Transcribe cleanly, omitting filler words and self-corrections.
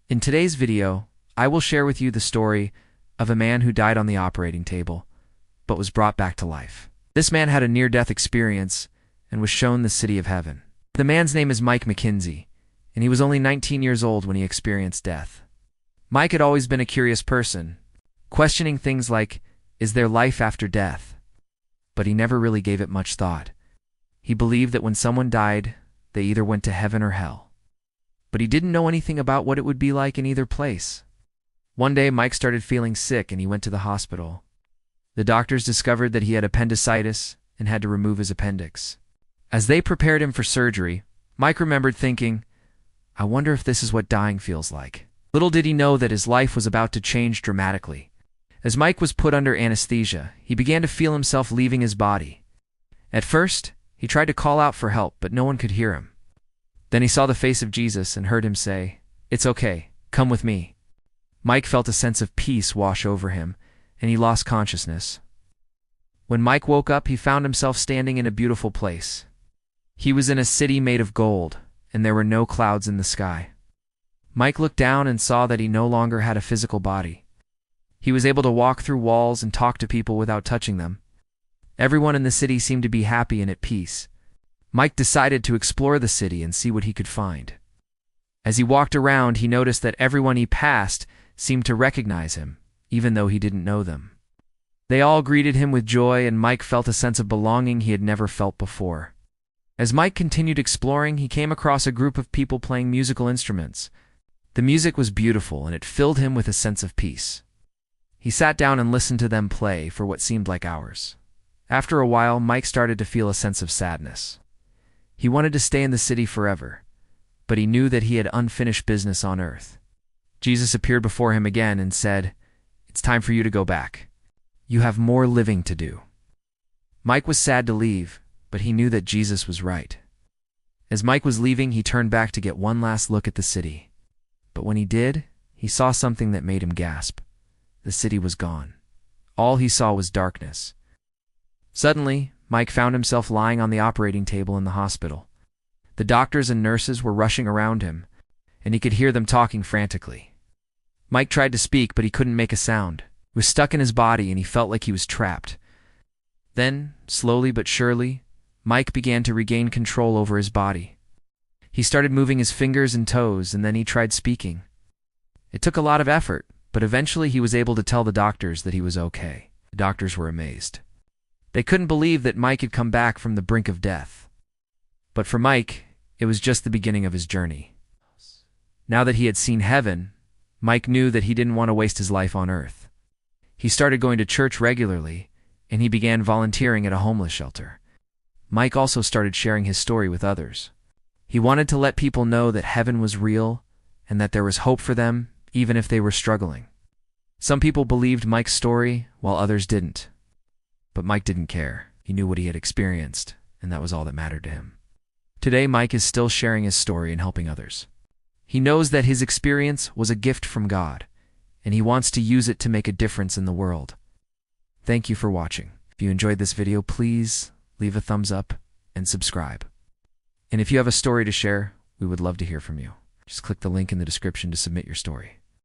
In today's video, I will share with you the story of a man who died on the operating table, but was brought back to life. This man had a near-death experience and was shown the city of heaven. The man's name is Mike McKenzie, and he was only 19 years old when he experienced death. Mike had always been a curious person, questioning things like, is there life after death? But he never really gave it much thought. He believed that when someone died, they either went to heaven or hell. But he didn't know anything about what it would be like in either place. One day, Mike started feeling sick and he went to the hospital. The doctors discovered that he had appendicitis and had to remove his appendix. As they prepared him for surgery, Mike remembered thinking, I wonder if this is what dying feels like. Little did he know that his life was about to change dramatically. As Mike was put under anesthesia, he began to feel himself leaving his body. At first, he tried to call out for help, but no one could hear him. Then he saw the face of Jesus and heard him say, "It's okay, come with me." Mike felt a sense of peace wash over him, and he lost consciousness. When Mike woke up, he found himself standing in a beautiful place. He was in a city made of gold, and there were no clouds in the sky. Mike looked down and saw that he no longer had a physical body. He was able to walk through walls and talk to people without touching them. Everyone in the city seemed to be happy and at peace. Mike decided to explore the city and see what he could find. As he walked around, he noticed that everyone he passed seemed to recognize him, even though he didn't know them. They all greeted him with joy, and Mike felt a sense of belonging he had never felt before. As Mike continued exploring, he came across a group of people playing musical instruments. The music was beautiful, and it filled him with a sense of peace. He sat down and listened to them play for what seemed like hours. After a while, Mike started to feel a sense of sadness. He wanted to stay in the city forever, but he knew that he had unfinished business on earth. Jesus appeared before him again and said, "It's time for you to go back. You have more living to do." Mike was sad to leave, but he knew that Jesus was right. As Mike was leaving, he turned back to get one last look at the city. But when he did, he saw something that made him gasp. The city was gone. All he saw was darkness. Suddenly, Mike found himself lying on the operating table in the hospital. The doctors and nurses were rushing around him, and he could hear them talking frantically. Mike tried to speak, but he couldn't make a sound. He was stuck in his body, and he felt like he was trapped. Then, slowly but surely, Mike began to regain control over his body. He started moving his fingers and toes, and then he tried speaking. It took a lot of effort, but eventually he was able to tell the doctors that he was okay. The doctors were amazed. They couldn't believe that Mike had come back from the brink of death. But for Mike, it was just the beginning of his journey. Now that he had seen heaven, Mike knew that he didn't want to waste his life on earth. He started going to church regularly, and he began volunteering at a homeless shelter. Mike also started sharing his story with others. He wanted to let people know that heaven was real and that there was hope for them, even if they were struggling. Some people believed Mike's story, while others didn't. But Mike didn't care. He knew what he had experienced, and that was all that mattered to him. Today, Mike is still sharing his story and helping others. He knows that his experience was a gift from God, and he wants to use it to make a difference in the world. Thank you for watching. If you enjoyed this video, please leave a thumbs up and subscribe. And if you have a story to share, we would love to hear from you. Just click the link in the description to submit your story.